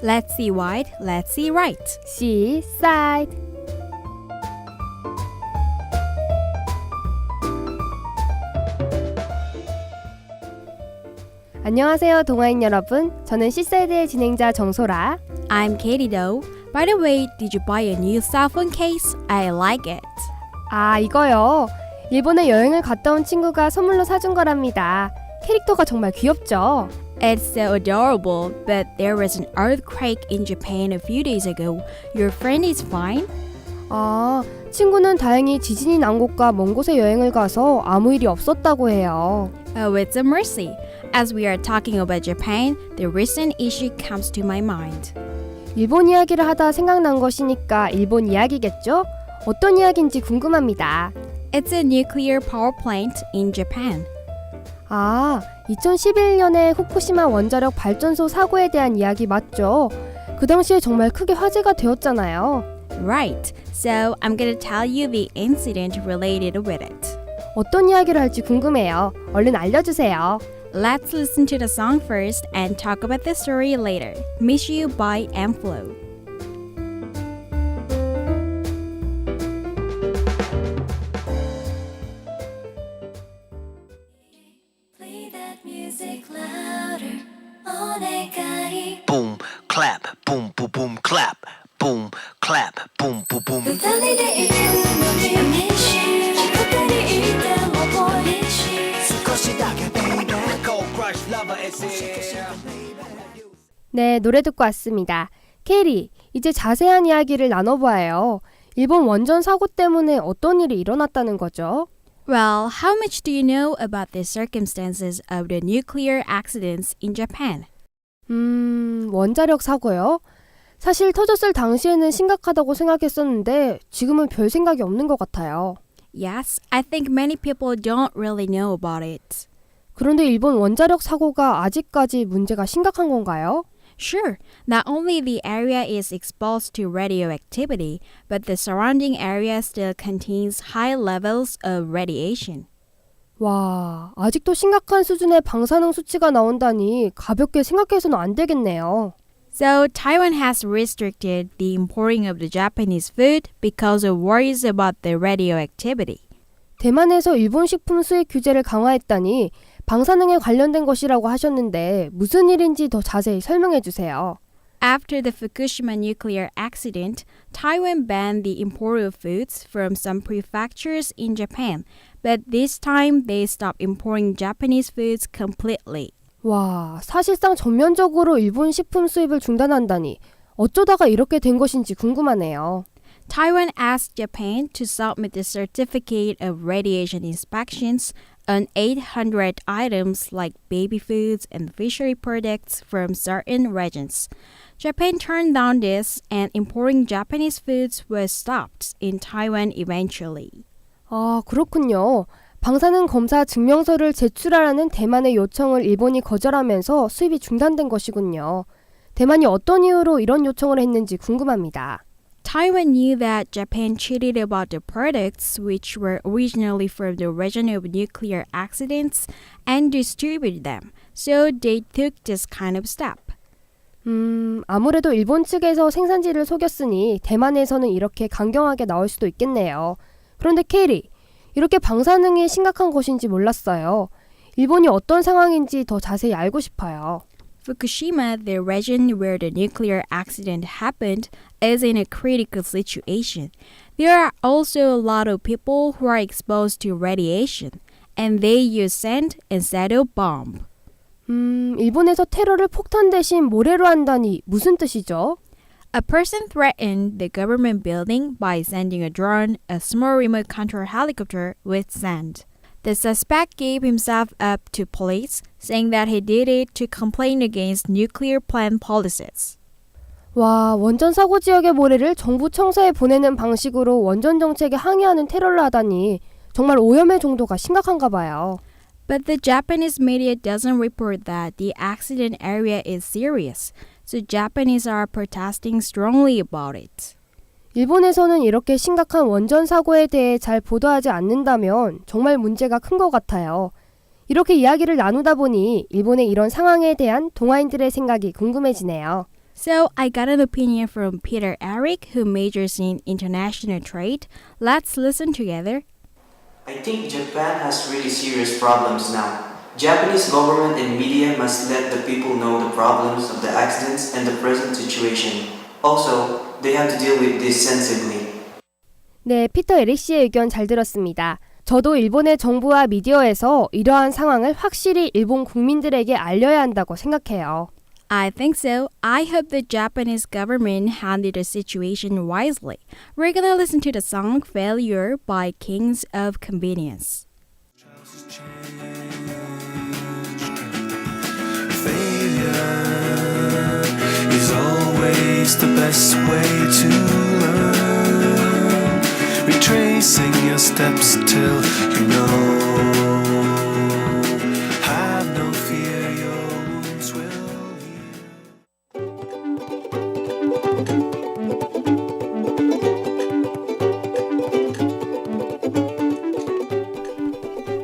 Let's see wide, let's see right. Seaside. 안녕하세요, 동아인 여러분. 저는 C사이드의 진행자 정소라. I'm Katie Doe. By the way, did you buy a new cell phone case? I like it. 아, 이거요. 일본에 여행을 갔다 온 친구가 선물로 사준 거랍니다. 캐릭터가 정말 귀엽죠? It's so adorable, but there was an earthquake in Japan a few days ago. Your friend is fine? 아, 친구는 다행히 지진이 난 곳과 먼 곳에 여행을 가서 아무 일이 없었다고 해요. Oh, it's a mercy. As we are talking about Japan, the recent issue comes to my mind. 일본 이야기를 하다 생각난 것이니까 일본 이야기겠죠? 어떤 이야기인지 궁금합니다. It's a nuclear power plant in Japan. 아, 2011년에 후쿠시마 원자력 발전소 사고에 대한 이야기 맞죠? 그 당시에 정말 크게 화제가 되었잖아요. Right. So I'm gonna tell you the incident related with it. 어떤 이야기를 할지 궁금해요. 얼른 알려주세요. Let's listen to the song first and talk about the story later. Miss You by Amflow. Play that music louder. 오네가이. Boom, clap, boom, boom, boom, clap, boom, clap, boom, boom, boom. 二人でいるのに寂しい。二人いても恋しい。少しだけ baby, cold crush lover is here. 네, 노래 듣고 왔습니다. 캐리, 이제 자세한 이야기를 나눠봐요. 일본 원전 사고 때문에 어떤 일이 일어났다는 거죠? Well, how much do you know about the circumstances of the nuclear accidents in Japan? 원자력 사고요? 사실 터졌을 당시에는 심각하다고 생각했었는데 지금은 별 생각이 없는 것 같아요. Yes, I think many people don't really know about it. 그런데 일본 원자력 사고가 아직까지 문제가 심각한 건가요? Sure, not only the area is exposed to radioactivity, but the surrounding area still contains high levels of radiation. 와, 아직도 심각한 수준의 방사능 수치가 나온다니 가볍게 생각해서는 안 되겠네요. So, Taiwan has restricted the importing of the Japanese food because of worries about the radioactivity. 대만에서 일본 식품 수입 규제를 강화했다니 방사능에 관련된 것이라고 하셨는데 무슨 일인지 더 자세히 설명해 주세요. After the Fukushima nuclear accident, Taiwan banned the import of foods from some prefectures in Japan, but this time they stopped importing Japanese foods completely. 와, 사실상 전면적으로 일본 식품 수입을 중단한다니 어쩌다가 이렇게 된 것인지 궁금하네요. Taiwan asked Japan to submit the certificate of radiation inspections on 800 items like baby foods and fishery products from certain regions. Japan turned down this and importing Japanese foods was stopped in Taiwan eventually. 아, 그렇군요. 방사능 검사 증명서를 제출하라는 대만의 요청을 일본이 거절하면서 수입이 중단된 것이군요. 대만이 어떤 이유로 이런 요청을 했는지 궁금합니다. Taiwan knew that Japan cheated about the products which were originally from the region of nuclear accidents and distributed them, so they took this kind of step. 아무래도 일본 측에서 생산지를 속였으니 대만에서는 이렇게 강경하게 나올 수도 있겠네요. 그런데 캐리, 이렇게 방사능이 심각한 것인지 몰랐어요. 일본이 어떤 상황인지 더 자세히 알고 싶어요. Fukushima, the region where the nuclear accident happened, is in a critical situation. There are also a lot of people who are exposed to radiation, and they use sand instead of bomb. 일본에서 테러를 폭탄 대신 모래로 한다니 무슨 뜻이죠? A person threatened the government building by sending a drone, a small remote control helicopter with sand. The suspect gave himself up to police, saying that he did it to complain against nuclear plant policies. 와, 원전 사고 지역의 모래를 정부 청사에 보내는 방식으로 원전 정책에 항의하는 테러를 하다니 정말 오염의 정도가 심각한가 봐요. But the Japanese media doesn't report that the accident area is serious, so Japanese are protesting strongly about it. 일본에서는 이렇게 심각한 원전 사고에 대해 잘 보도하지 않는다면 정말 문제가 큰 것 같아요. 이렇게 이야기를 나누다 보니 일본의 이런 상황에 대한 동아인들의 생각이 궁금해지네요. So I got an opinion from Peter Eric, who majors in international trade. Let's listen together. I think Japan has really serious problems now. Japanese government and media must let the people know the problems of the accidents and the present situation. Also, they have to deal with this sensibly. 네, 피터 에릭 씨의 의견 잘 들었습니다. 저도 일본의 정부와 미디어에서 이러한 상황을 확실히 일본 국민들에게 알려야 한다고 생각해요. I think so. I hope the Japanese government handled the situation wisely. We're gonna listen to the song Failure by Kings of Convenience. Failure is always the best way to learn. Retracing your steps till you know. Have no fear, your wounds will heal.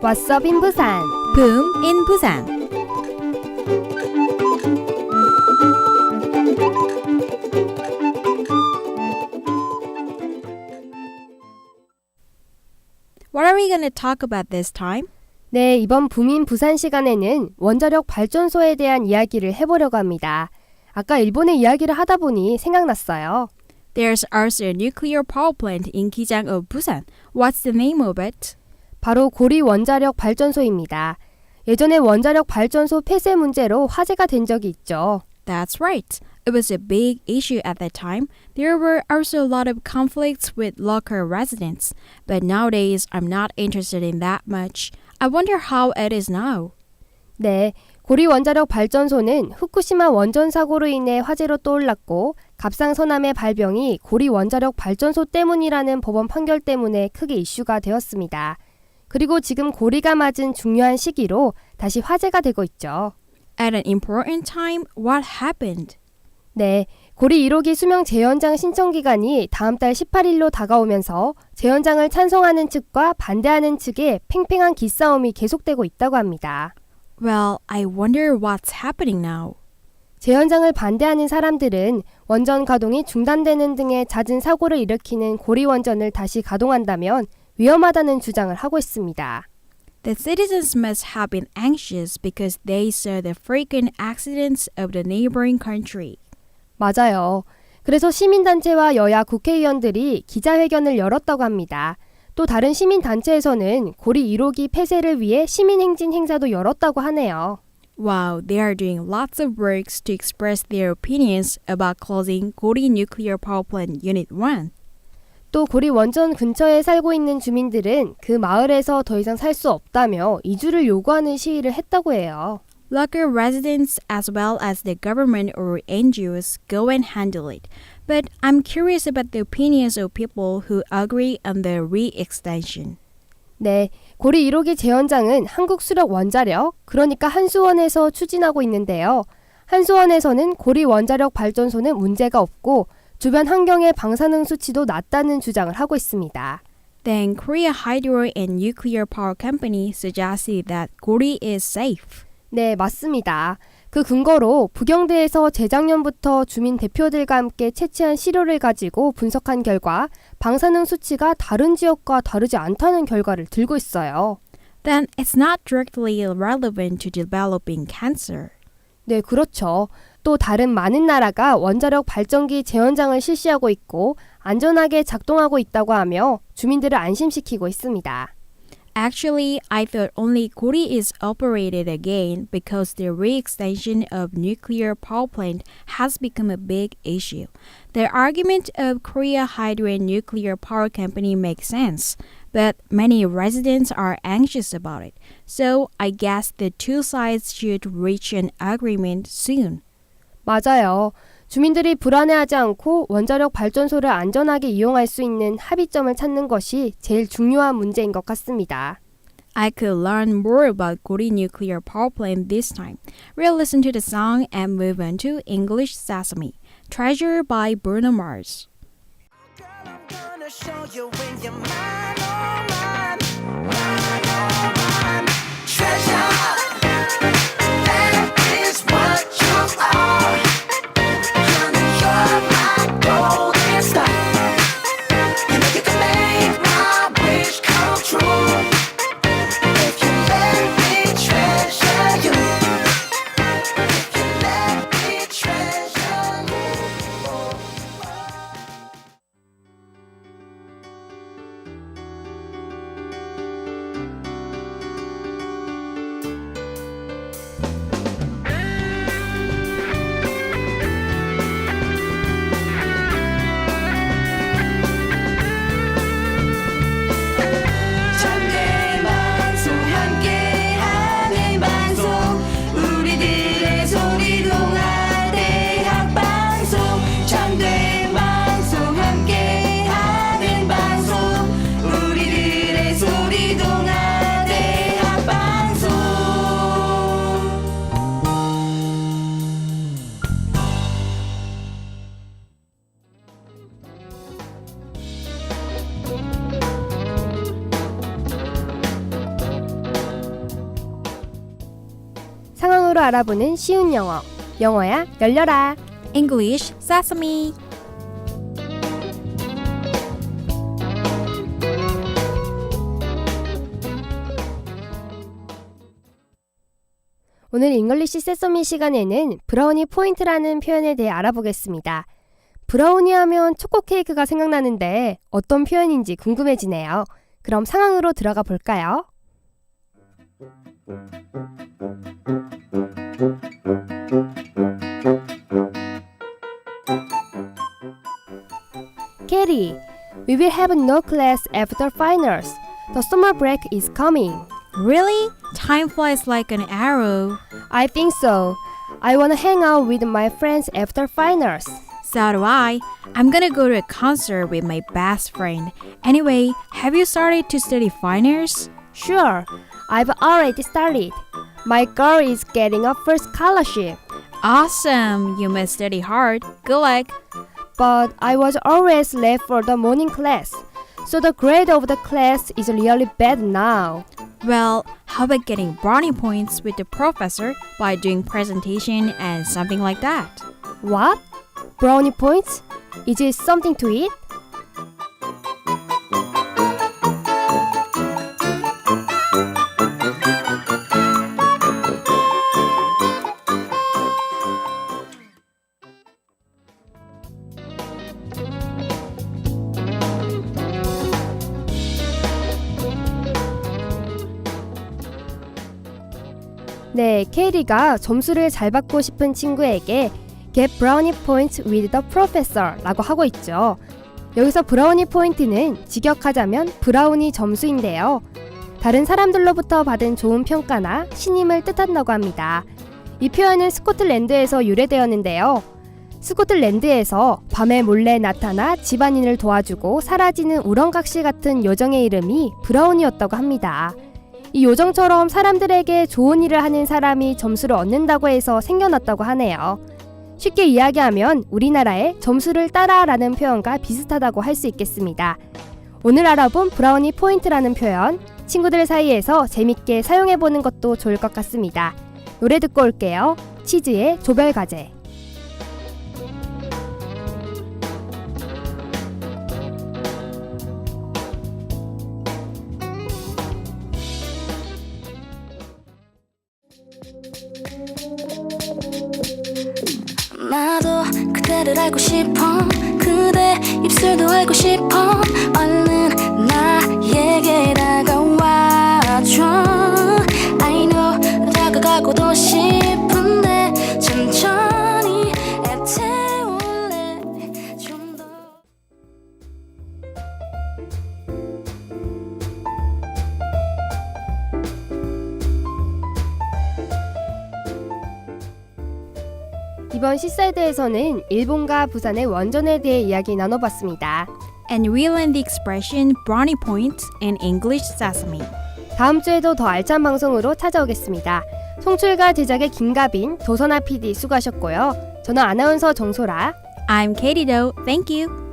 What's up in Busan? Boom in Busan. What are we gonna talk about this time? 네, 이번 붐인 부산 시간에는 원자력 발전소에 대한 이야기를 해보려고 합니다. 아까 일본의 이야기를 하다 보니 생각났어요. There's also a nuclear power plant in Kijang of Busan. What's the name of it? 바로 고리 원자력 발전소입니다. 예전에 원자력 발전소 폐쇄 문제로 화제가 된 적이 있죠. That's right. It was a big issue at that time. There were also a lot of conflicts with local residents. But nowadays, I'm not interested in that much. I wonder how it is now. 네, 고리 원자력 발전소는 후쿠시마 원전 사고로 인해 화제로 떠올랐고 갑상선암의 발병이 고리 원자력 발전소 때문이라는 법원 판결 때문에 크게 이슈가 되었습니다. 그리고 지금 고리가 맞은 중요한 시기로 다시 화제가 되고 있죠. At an important time, what happened? 네, 고리 1호기 수명 재연장 신청 기간이 다음 달 18일로 다가오면서 재연장을 찬성하는 측과 반대하는 측의 팽팽한 기싸움이 계속되고 있다고 합니다. Well, I wonder what's happening now. 재연장을 반대하는 사람들은 원전 가동이 중단되는 등의 잦은 사고를 일으키는 고리 원전을 다시 가동한다면 위험하다는 주장을 하고 있습니다. The citizens must have been anxious because they saw the frequent accidents of the neighboring country. 맞아요. 그래서 시민단체와 여야 국회의원들이 기자회견을 열었다고 합니다. 또 다른 시민단체에서는 고리 1호기 폐쇄를 위해 시민행진 행사도 열었다고 하네요. Wow, they are doing lots of works to express their opinions about closing Gori Nuclear Power Plant Unit 1. 또 고리 원전 근처에 살고 있는 주민들은 그 마을에서 더 이상 살 수 없다며 이주를 요구하는 시위를 했다고 해요. Local residents as well as the government or NGOs go and handle it. But I'm curious about the opinions of people who agree on the re-extension. 네, 고리 1호기 재연장은 한국수력원자력, 그러니까 한수원에서 추진하고 있는데요. 한수원에서는 고리 원자력 발전소는 문제가 없고 주변 환경의 방사능 수치도 낮다는 주장을 하고 있습니다. Then Korea Hydro and Nuclear Power Company suggested that Gori is safe. 네, 맞습니다. 그 근거로 부경대에서 재작년부터 주민 대표들과 함께 채취한 시료를 가지고 분석한 결과 방사능 수치가 다른 지역과 다르지 않다는 결과를 들고 있어요. Then it's not directly relevant to developing cancer. 네, 그렇죠. 또 다른 많은 나라가 원자력 발전기 재연장을 실시하고 있고 안전하게 작동하고 있다고 하며 주민들을 안심시키고 있습니다. Actually, I thought only Gori is operated again because the re-extension of nuclear power plant has become a big issue. The argument of Korea Hydro and Nuclear Power Company makes sense, but many residents are anxious about it. So I guess the two sides should reach an agreement soon. 맞아요. 주민들이 불안해하지 않고 원자력 발전소를 안전하게 이용할 수 있는 합의점을 찾는 것이 제일 중요한 문제인 것 같습니다. I could learn more about Gori Nuclear Power Plant this time. We'll listen to the song and move on to English Sesame. Treasure by Bruno Mars. Girl, I'm gonna show you when you're mine, oh mine, mine, oh mine. Treasure, that is what you are. 영상으로 알아보는 쉬운 영어. 영어야 열려라. English Sesame. 오늘 잉글리시 세서미 시간에는 브라우니 포인트라는 표현에 대해 알아보겠습니다. 브라우니 하면 초코 케이크가 생각나는데 어떤 표현인지 궁금해지네요. 그럼 상황으로 들어가 볼까요? Katie, we will have no class after finals. The summer break is coming. Really? Time flies like an arrow. I think so. I want to hang out with my friends after finals. So do I. I'm gonna go to a concert with my best friend. Anyway, have you started to study finals? Sure, I've already started. My girl is getting a first scholarship. Awesome! You must study hard. Good luck. But I was always late for the morning class, so the grade of the class is really bad now. Well, how about getting brownie points with the professor by doing presentation and something like that? What? Brownie points? Is it something to eat? 네, 케이리가 점수를 잘 받고 싶은 친구에게 Get brownie points with the professor 라고 하고 있죠. 여기서 브라우니 포인트는 직역하자면 브라우니 점수인데요. 다른 사람들로부터 받은 좋은 평가나 신임을 뜻한다고 합니다. 이 표현은 스코틀랜드에서 유래되었는데요. 스코틀랜드에서 밤에 몰래 나타나 집안인을 도와주고 사라지는 우렁각시 같은 요정의 이름이 브라운이었다고 합니다. 이 요정처럼 사람들에게 좋은 일을 하는 사람이 점수를 얻는다고 해서 생겨났다고 하네요. 쉽게 이야기하면 우리나라의 점수를 따라라는 표현과 비슷하다고 할 수 있겠습니다. 오늘 알아본 브라우니 포인트라는 표현, 친구들 사이에서 재밌게 사용해보는 것도 좋을 것 같습니다. 노래 듣고 올게요. 치즈의 조별과제. 나도 그대를 알고 싶어 그대 입술도 알고 싶어 얼른 나에게 다가와줘 I know 다가가고도 싶은데 천천히 애태울래 좀 더 이번 C사이드에서는 일본과 부산의 원전에 대해 이야기 나눠봤습니다. And we learned the expression brownie points in English Sesame. 다음 주에도 더 알찬 방송으로 찾아오겠습니다. 송출과 제작의 김가빈, 도선아 PD 수고하셨고요. 저는 아나운서 정소라. I'm Katie Do. Thank you.